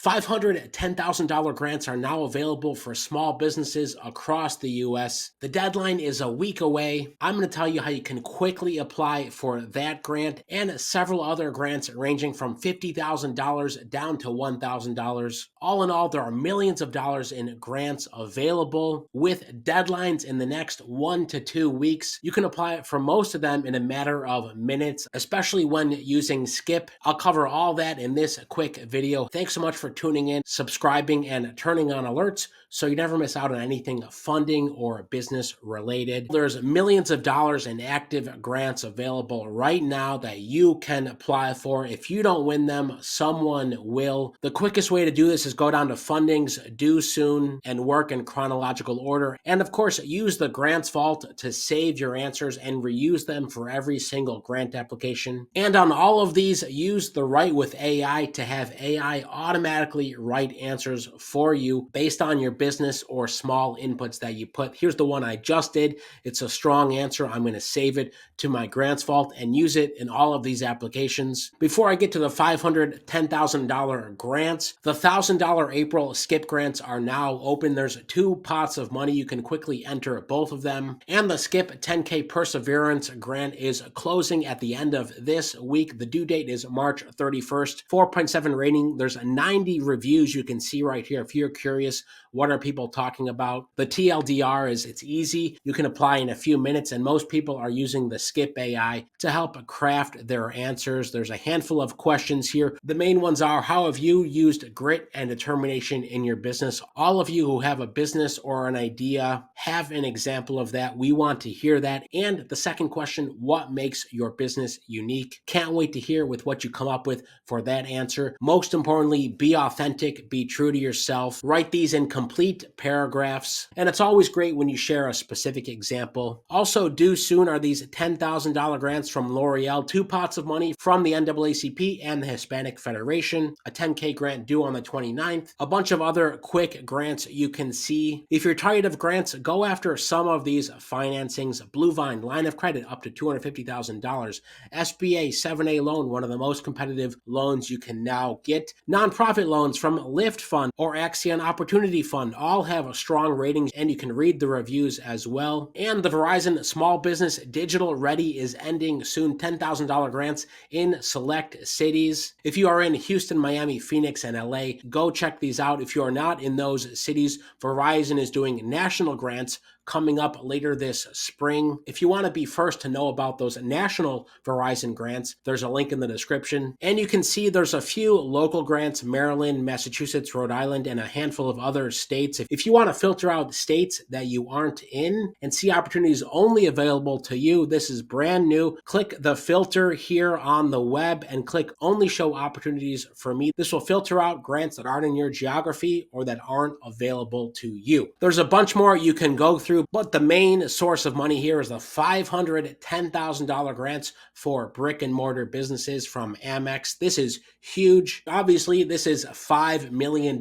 $510,000 grants are now available for small businesses across the US. The deadline is a week away. I'm going to tell you how you can quickly apply for that grant and several other grants ranging from $50,000 down to $1,000. All in all, there are millions of dollars in grants available with deadlines in the next 1 to 2 weeks. You can apply for most of them in a matter of minutes, especially when using Skip. I'll cover all that in this quick video. Thanks so much for tuning in, subscribing, and turning on alerts so you never miss out on anything funding or business related. There's millions of dollars in active grants available right now that you can apply for. If you don't win them, someone will. The quickest way to do this is go down to fundings, due soon, and work in chronological order. And of course, use the grants vault to save your answers and reuse them for every single grant application. And on all of these, use the Write with AI to have AI automatically write answers for you based on your business or small inputs that you put. Here's the one I just did. It's a strong answer. I'm going to save it to my grants vault and use it in all of these applications. Before I get to the $510,000 grants, the $1,000 April Skip grants are now open. There's 2 pots of money. You can quickly enter both of them. And the Skip 10K Perseverance grant is closing at the end of this week. The due date is March 31st. 4.7 rating. There's 90 reviews you can see right here if you're curious. What are people talking about? The TLDR is it's easy. You can apply in a few minutes, and most people are using the Skip AI to help craft their answers. There's a handful of questions here. The main ones are, how have you used grit and determination in your business? All of you who have a business or an idea have an example of that. We want to hear that. And the second question, what makes your business unique? Can't wait to hear with what you come up with for that answer. Most importantly, be authentic, be true to yourself. Write these in complete paragraphs. And it's always great when you share a specific example. Also due soon are these $10,000 grants from L'Oreal, 2 pots of money from the NAACP and the Hispanic Federation, a 10K grant due on the 29th, a bunch of other quick grants you can see. If you're tired of grants, go after some of these financings. Blue Vine, line of credit up to $250,000. SBA 7A loan, one of the most competitive loans you can now get. Nonprofit loans from Lyft Fund or Axion Opportunity Fund all have strong ratings, and you can read the reviews as well. And the Verizon Small Business Digital Ready is ending soon. $10,000 grants in select cities. If you are in Houston, Miami, Phoenix, and LA, go check these out. If you are not in those cities, Verizon is doing national grants coming up later this spring. If you want to be first to know about those national Verizon grants, there's a link in the description. And you can see there's a few local grants, Maryland, Massachusetts, Rhode Island, and a handful of other states. If you want to filter out states that you aren't in and see opportunities only available to you, this is brand new. Click the filter here on the web and click only show opportunities for me. This will filter out grants that aren't in your geography or that aren't available to you. There's a bunch more you can go through, but the main source of money here is the $510,000 grants for brick and mortar businesses from Amex. This is huge. Obviously, this is $5 million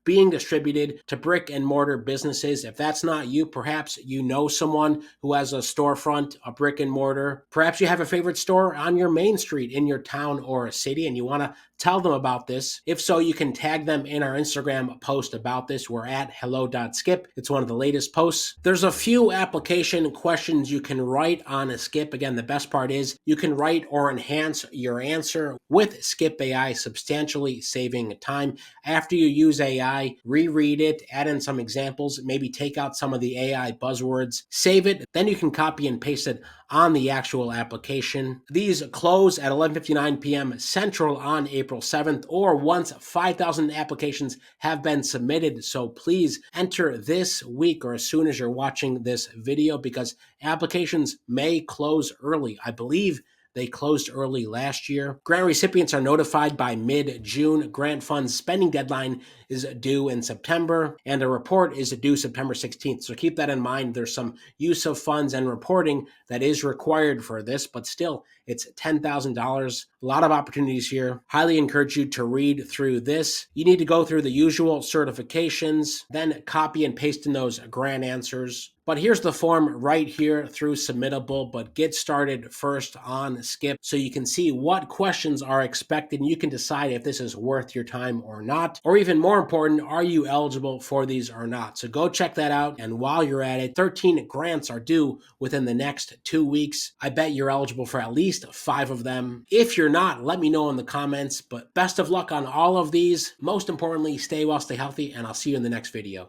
being distributed to brick and mortar businesses. If that's not you, perhaps you know someone who has a storefront, a brick and mortar. Perhaps you have a favorite store on your main street in your town or a city and you want to tell them about this. If so, you can tag them in our Instagram post about this. We're at hello.skip. It's one of the latest posts. There's a few application questions you can write on a Skip. Again, the best part is you can write or enhance your answer with Skip AI, substantially saving time. After you use AI, reread it, add in some examples, maybe take out some of the AI buzzwords, save it, then you can copy and paste it on the actual application. These close at 11:59 p.m. Central on April 7th, or once 5,000 applications have been submitted. So please enter this week or as soon as you're watching this video, because applications may close early. I believe they closed early last year. Grant recipients are notified by mid-June. Grant funds spending deadline is due in September, and a report is due September 16th. So keep that in mind. There's some use of funds and reporting that is required for this, but still, it's $10,000. A lot of opportunities here. Highly encourage you to read through this. You need to go through the usual certifications, then copy and paste in those grant answers. But here's the form right here through submittable, but get started first on skip so you can see what questions are expected and you can decide if this is worth your time or not. Or even more important, are you eligible for these or not? So go check that out. And while you're at it, 13 grants are due within the next 2 weeks. I bet you're eligible for at least 5 of them. If you're not, let me know in the comments. But best of luck on all of these. Most importantly, stay well, stay healthy, and I'll see you in the next video.